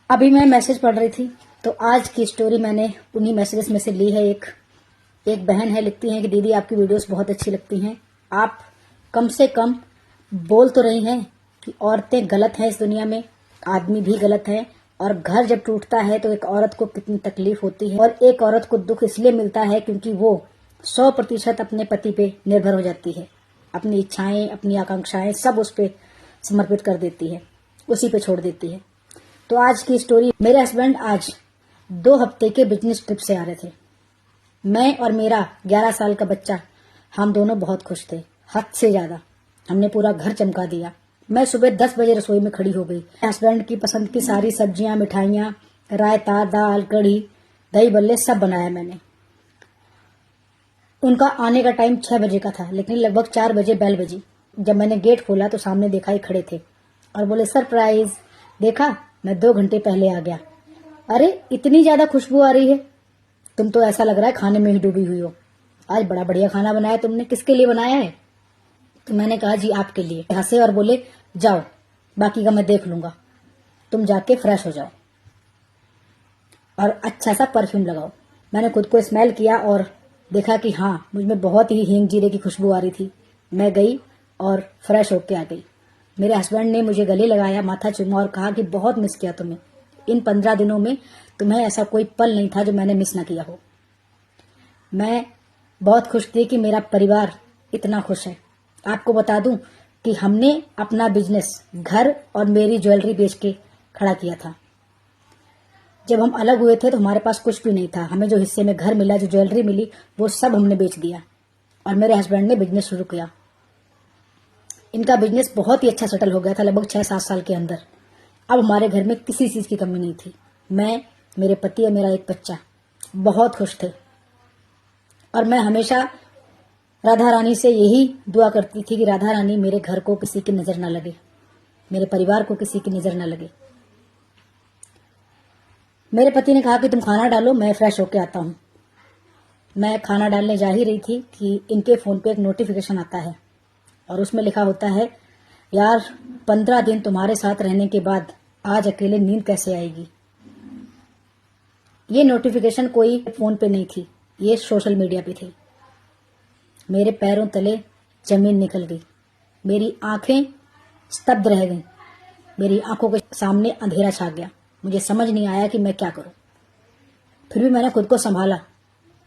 अभी मैं मैसेज पढ़ रही थी तो आज की स्टोरी मैंने उन्हीं मैसेजेस में से ली है। एक बहन है, लिखती हैं कि दीदी आपकी वीडियोस बहुत अच्छी लगती हैं। आप कम से कम बोल तो रही हैं कि औरतें गलत हैं इस दुनिया में, आदमी भी गलत है, और घर जब टूटता है तो एक औरत को कितनी तकलीफ होती है। और एक औरत को दुख इसलिए मिलता है क्योंकि वो 100% अपने पति पे निर्भर हो जाती है। अपनी इच्छाएं, अपनी आकांक्षाएं सब उस पर समर्पित कर देती है, उसी पे छोड़ देती है। तो आज की स्टोरी, मेरे हस्बैंड आज 2 हफ्ते के बिजनेस ट्रिप से आ रहे थे। मैं और मेरा 11 साल का बच्चा, हम दोनों बहुत खुश थे, हद से ज्यादा। हमने पूरा घर चमका दिया। मैं सुबह 10 बजे रसोई में खड़ी हो गई। हस्बैंड की पसंद की सारी सब्जियां, मिठाइयां, रायता, दाल, कढ़ी, दही बल्ले सब बनाया मैंने। उनका आने का टाइम 6 बजे का था, लेकिन लगभग 4 बजे बेल बजी। जब मैंने गेट खोला तो सामने देखा ही खड़े थे और बोले, सरप्राइज। देखा, मैं 2 घंटे पहले आ गया। अरे इतनी ज्यादा खुशबू आ रही है, तुम तो ऐसा लग रहा है खाने में ही डूबी हुई हो। आज बड़ा बढ़िया खाना बनाया तुमने, किसके लिए बनाया है? तो मैंने कहा, जी आपके लिए। हंसे और बोले, जाओ बाकी का मैं देख लूंगा, तुम जाके फ्रेश हो जाओ और अच्छा सा परफ्यूम लगाओ। मैंने खुद को स्मेल किया और देखा कि हाँ, मुझ में बहुत ही हींग जीरे की खुशबू आ रही थी। मैं गई और फ्रेश होके आ गई। मेरे हस्बैंड ने मुझे गले लगाया, माथा चूमा और कहा कि बहुत मिस किया तुम्हें। इन 15 दिनों में तुम्हें ऐसा कोई पल नहीं था जो मैंने मिस ना किया हो। मैं बहुत खुश थी कि मेरा परिवार इतना खुश है। आपको बता दूं कि हमने अपना बिजनेस घर और मेरी ज्वेलरी बेच के खड़ा किया था। जब हम अलग हुए थे तो हमारे पास कुछ भी नहीं था। हमें जो हिस्से में घर मिला, जो ज्वेलरी मिली, वो सब हमने बेच दिया और मेरे हस्बैंड ने बिजनेस शुरू किया। इनका बिजनेस बहुत ही अच्छा सेटल हो गया था, लगभग 6-7 साल के अंदर। अब हमारे घर में किसी चीज की कमी नहीं थी। मैं, मेरे पति और मेरा एक बच्चा बहुत खुश थे। और मैं हमेशा राधा रानी से यही दुआ करती थी कि राधा रानी, मेरे घर को किसी की नजर न लगे, मेरे परिवार को किसी की नजर न लगे। मेरे पति ने कहा कि तुम खाना डालो, मैं फ्रेश होके आता हूं। मैं खाना डालने जा ही रही थी कि इनके फोन पे एक नोटिफिकेशन आता है और उसमें लिखा होता है, यार 15 दिन तुम्हारे साथ रहने के बाद आज अकेले नींद कैसे आएगी। ये नोटिफिकेशन कोई फोन पे नहीं थी, ये सोशल मीडिया पे थी। मेरे पैरों तले जमीन निकल गई, मेरी आंखें स्तब्ध रह गईं, मेरी आंखों के सामने अंधेरा छा गया। मुझे समझ नहीं आया कि मैं क्या करूं। फिर भी मैंने खुद को संभाला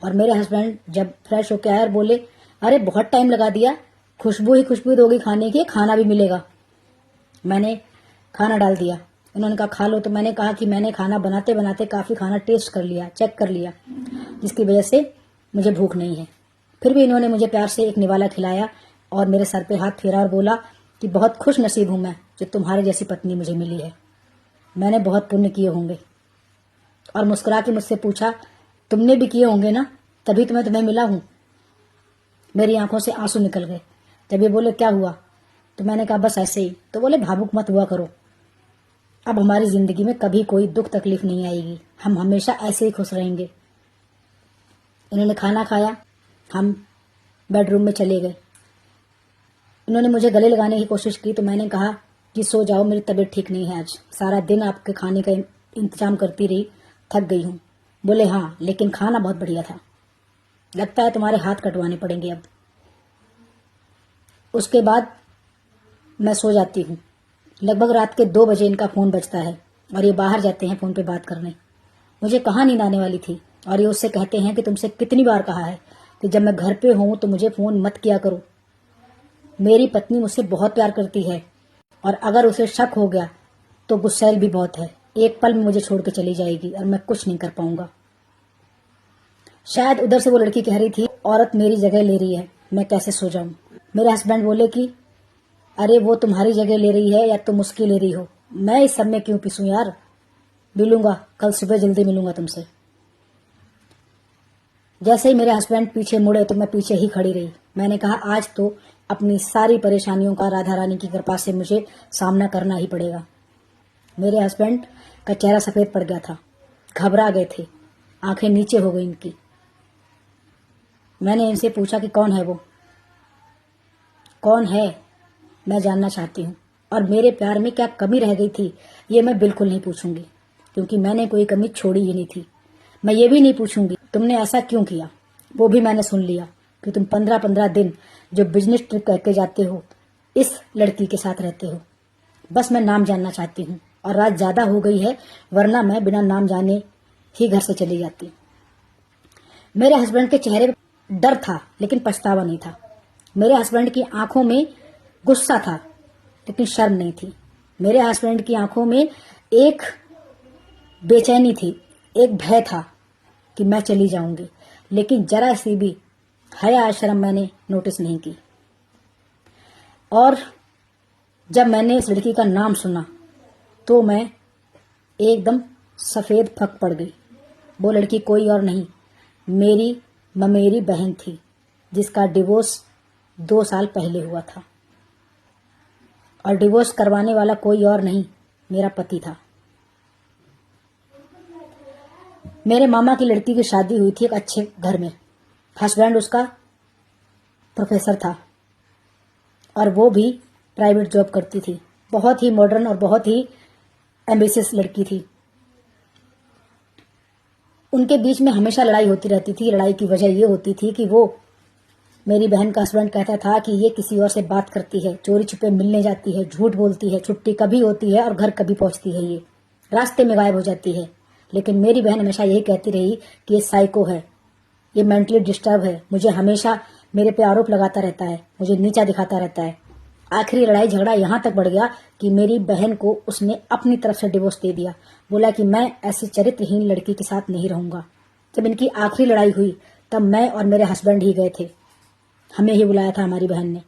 और मेरे हस्बैंड जब फ्रेश होके आए और बोले, अरे बहुत टाइम लगा दिया, खुशबू ही खुशबू दोगी खाने की, खाना भी मिलेगा। मैंने खाना डाल दिया। उन्होंने कहा खा लो। तो मैंने कहा कि मैंने खाना बनाते बनाते काफी खाना टेस्ट कर लिया, चेक कर लिया, जिसकी वजह से मुझे भूख नहीं है। फिर भी इन्होंने मुझे प्यार से एक निवाला खिलाया और मेरे सर पे हाथ फेरा और बोला कि बहुत खुश नसीब हूं मैं जो तुम्हारे जैसी पत्नी मुझे मिली है। मैंने बहुत पुण्य किए होंगे। और मुस्कुरा के मुझसे पूछा, तुमने भी किए होंगे ना, तभी तो मैं तुम्हें मिला हूं। मेरी आंखों से आंसू निकल गए। जब ये बोले क्या हुआ, तो मैंने कहा बस ऐसे ही। तो बोले, भावुक मत हुआ करो, अब हमारी जिंदगी में कभी कोई दुख तकलीफ नहीं आएगी, हम हमेशा ऐसे ही खुश रहेंगे। इन्होंने खाना खाया, हम बेडरूम में चले गए। उन्होंने मुझे गले लगाने की कोशिश की तो मैंने कहा कि सो जाओ, मेरी तबीयत ठीक नहीं है, आज सारा दिन आपके खाने का इंतजाम करती रही, थक गई हूं। बोले हाँ, लेकिन खाना बहुत बढ़िया था, लगता है तुम्हारे हाथ कटवाने पड़ेंगे अब। उसके बाद मैं सो जाती हूँ। लगभग रात के 2 बजे इनका फोन बजता है और ये बाहर जाते हैं फोन पे बात करने। मुझे कहाँ नींद आने वाली थी और ये उससे कहते हैं कि तुमसे कितनी बार कहा है कि जब मैं घर पे हूं तो मुझे फोन मत किया करो। मेरी पत्नी मुझसे बहुत प्यार करती है और अगर उसे शक हो गया तो गुस्सैल भी बहुत है। एक पल में मुझे छोड़ के चली जाएगी और मैं कुछ नहीं कर पाऊंगा। शायद उधर से वो लड़की कह रही थी, औरत मेरी जगह ले रही है, मैं कैसे सो जाऊं। मेरे हस्बैंड बोले कि अरे वो तुम्हारी जगह ले रही है या तुम उसकी ले रही हो, मैं इस सब में क्यों पिसूं यार, मिलूंगा कल सुबह, जल्दी मिलूंगा तुमसे। जैसे ही मेरे हस्बैंड पीछे मुड़े तो मैं पीछे ही खड़ी रही। मैंने कहा आज तो अपनी सारी परेशानियों का राधा रानी की कृपा से मुझे सामना करना ही पड़ेगा। मेरे हस्बैंड का चेहरा सफेद पड़ गया था, घबरा गए थे, आंखें नीचे हो गई इनकी। मैंने इनसे पूछा कि कौन है वो, कौन है, मैं जानना चाहती हूँ और मेरे प्यार में क्या कमी रह गई थी ये मैं बिल्कुल नहीं पूछूंगी। क्योंकि मैंने कोई कमी छोड़ी ही नहीं थी। मैं ये भी नहीं पूछूंगी तुमने ऐसा क्यों किया, वो भी मैंने सुन लिया कि तुम 15-15 दिन जो बिजनेस ट्रिप करके जाते हो इस लड़की के साथ रहते हो। बस मैं नाम जानना चाहती हूँ और रात ज्यादा हो गई है, वरना मैं बिना नाम जाने ही घर से चली जाती। मेरे हस्बैंड के चेहरे पर डर था लेकिन पछतावा नहीं था। मेरे हस्बैंड की आंखों में गुस्सा था लेकिन शर्म नहीं थी। मेरे हस्बैंड की आंखों में एक बेचैनी थी, एक भय था कि मैं चली जाऊंगी, लेकिन जरा सी भी हया शर्म मैंने नोटिस नहीं की। और जब मैंने इस लड़की का नाम सुना तो मैं एकदम सफेद फक पड़ गई। वो लड़की कोई और नहीं, मेरी ममेरी बहन थी जिसका डिवोर्स 2 साल पहले हुआ था। और डिवोर्स करवाने वाला कोई और नहीं, मेरा पति था। मेरे मामा की लड़की की शादी हुई थी एक अच्छे घर में। हस्बैंड उसका प्रोफेसर था और वो भी प्राइवेट जॉब करती थी। बहुत ही मॉडर्न और बहुत ही एम्बिशियस लड़की थी। उनके बीच में हमेशा लड़ाई होती रहती थी। लड़ाई की वजह ये होती थी कि वो मेरी बहन का हस्बैंड कहता था कि ये किसी और से बात करती है, चोरी छुपे मिलने जाती है, झूठ बोलती है, छुट्टी कभी होती है और घर कभी पहुंचती है, ये रास्ते में गायब हो जाती है। लेकिन मेरी बहन हमेशा यही कहती रही कि ये साइको है, ये मेंटली डिस्टर्ब है, मुझे हमेशा मेरे पे आरोप लगाता रहता है, मुझे नीचा दिखाता रहता है। आखिरी लड़ाई झगड़ा यहां तक बढ़ गया कि मेरी बहन को उसने अपनी तरफ से डिवोर्स दे दिया। बोला कि मैं ऐसी चरित्रहीन लड़की के साथ नहीं रहूंगा। जब इनकी आखिरी लड़ाई हुई तब मैं और मेरे हस्बैंड ही गए थे, हमें ही बुलाया था हमारी बहन ने।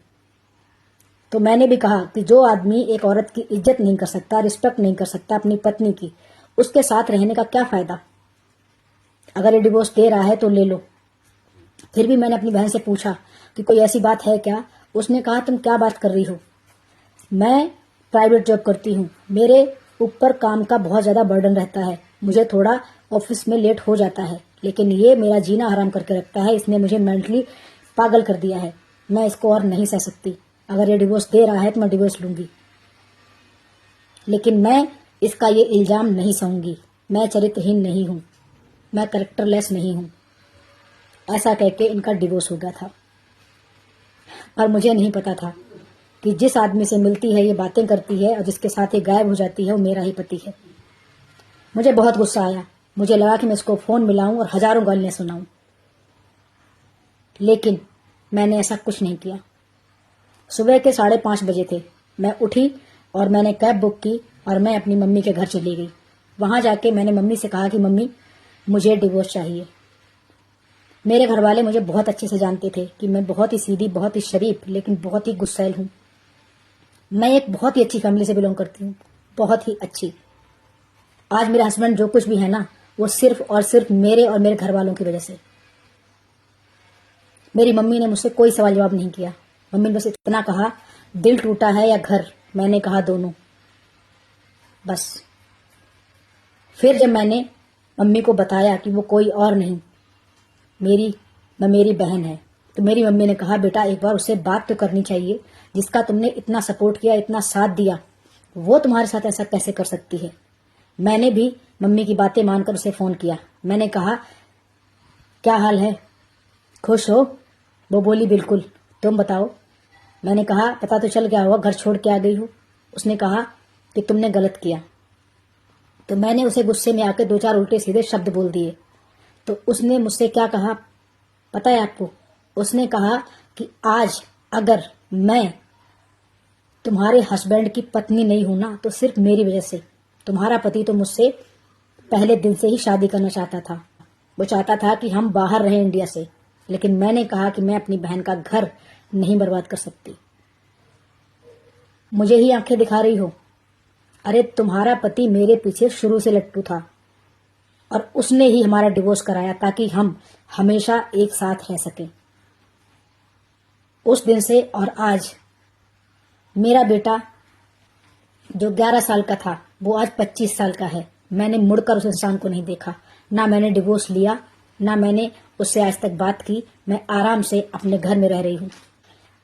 तो मैंने भी कहा कि जो आदमी एक औरत की इज्जत नहीं कर सकता, रिस्पेक्ट नहीं कर सकता अपनी पत्नी की, उसके साथ रहने का क्या फायदा। अगर ये डिवोर्स दे रहा है तो ले लो। फिर भी मैंने अपनी बहन से पूछा कि कोई ऐसी बात है क्या। उसने कहा तुम क्या बात कर रही हो, मैं प्राइवेट जॉब करती हूँ, मेरे ऊपर काम का बहुत ज्यादा बर्डन रहता है, मुझे थोड़ा ऑफिस में लेट हो जाता है, लेकिन ये मेरा जीना हराम करके रखता है, इसने मुझे मेंटली पागल कर दिया है, मैं इसको और नहीं सह सकती। अगर ये डिवोर्स दे रहा है तो मैं डिवोर्स लूंगी, लेकिन मैं इसका ये इल्जाम नहीं सहूंगी। मैं चरित्रहीन नहीं हूं, मैं कैरेक्टरलेस नहीं हूं। ऐसा कहके इनका डिवोर्स हो गया था। और मुझे नहीं पता था कि जिस आदमी से मिलती है, ये बातें करती है और जिसके साथ ये गायब हो जाती है, वो मेरा ही पति है। मुझे बहुत गुस्सा आया। मुझे लगा कि मैं इसको फोन मिलाऊं और हजारों गालियां सुनाऊं, लेकिन मैंने ऐसा कुछ नहीं किया। सुबह के 5:30 बजे थे। मैं उठी और मैंने कैब बुक की और मैं अपनी मम्मी के घर चली गई। वहां जाके मैंने मम्मी से कहा कि मम्मी मुझे डिवोर्स चाहिए। मेरे घर वाले मुझे बहुत अच्छे से जानते थे कि मैं बहुत ही सीधी, बहुत ही शरीफ, लेकिन बहुत ही गुस्सैल हूं। मैं एक बहुत ही अच्छी फैमिली से बिलोंग करती हूँ, बहुत ही अच्छी। आज मेरा हस्बैंड जो कुछ भी है ना, वो सिर्फ और सिर्फ मेरे और मेरे घर वालों की वजह से। मेरी मम्मी ने मुझसे कोई सवाल जवाब नहीं किया। मम्मी ने बस इतना कहा, दिल टूटा है या घर? मैंने कहा दोनों, बस। फिर जब मैंने मम्मी को बताया कि वो कोई और नहीं, मेरी बहन है, तो मेरी मम्मी ने कहा बेटा एक बार उससे बात तो करनी चाहिए, जिसका तुमने इतना सपोर्ट किया, इतना साथ दिया, वो तुम्हारे साथ ऐसा कैसे कर सकती है। मैंने भी मम्मी की बातें मानकर उसे फोन किया। मैंने कहा क्या हाल है, खुश हो? वो बोली बिल्कुल, तुम बताओ। मैंने कहा पता तो चल गया होगा, घर छोड़ के आ गई हो। उसने कहा कि तुमने गलत किया। तो मैंने उसे गुस्से में आकर 2-4 उल्टे सीधे शब्द बोल दिए। तो उसने मुझसे क्या कहा पता है आपको? उसने कहा कि आज अगर मैं तुम्हारे हस्बैंड की पत्नी नहीं हूं ना, तो सिर्फ मेरी वजह से। तुम्हारा पति तो मुझसे पहले दिन से ही शादी करना चाहता था। वो चाहता था कि हम बाहर रहें इंडिया से, लेकिन मैंने कहा कि मैं अपनी बहन का घर नहीं बर्बाद कर सकती। मुझे ही आंखें दिखा रही हो? अरे तुम्हारा पति मेरे पीछे शुरू से लट्टू था और उसने ही हमारा डिवोर्स कराया ताकि हम हमेशा एक साथ रह सकें। उस दिन से और आज मेरा बेटा जो 11 साल का था वो आज 25 साल का है। मैंने मुड़कर उस इंसान को नहीं देखा, ना मैंने डिवोर्स लिया, ना मैंने उससे आज तक बात की। मैं आराम से अपने घर में रह रही हूँ।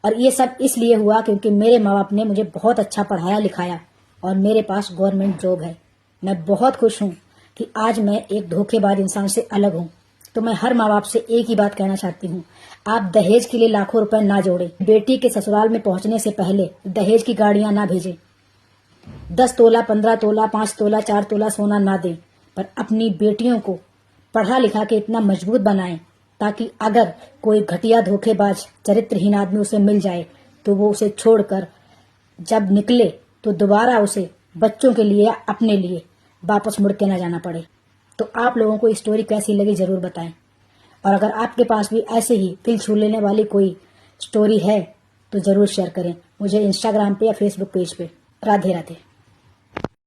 और ये सब इसलिए हुआ क्योंकि मेरे माँ बाप ने मुझे बहुत अच्छा पढ़ाया लिखाया और मेरे पास गवर्नमेंट जॉब है। मैं बहुत खुश हूँ कि आज मैं एक धोखेबाज इंसान से अलग हूँ। तो मैं हर माँ बाप से एक ही बात कहना चाहती हूँ, आप दहेज के लिए लाखों रुपए ना जोड़ें। बेटी के ससुराल में पहुंचने से पहले दहेज की गाड़ियां ना भेजें। 10 तोला, 15 तोला, 5 तोला, 4 तोला सोना ना दें, पर अपनी बेटियों को पढ़ा लिखा के इतना मजबूत बनाएं ताकि अगर कोई घटिया धोखेबाज चरित्रहीन आदमी उसे मिल जाए तो वो उसे छोड़कर जब निकले तो दोबारा उसे बच्चों के लिए, अपने लिए वापस मुड़ के ना जाना पड़े। तो आप लोगों को स्टोरी कैसी लगी जरूर बताएं, और अगर आपके पास भी ऐसे ही दिल छू लेने वाली कोई स्टोरी है तो जरूर शेयर करें मुझे इंस्टाग्राम पे या फेसबुक पेज पे। राधे राधे।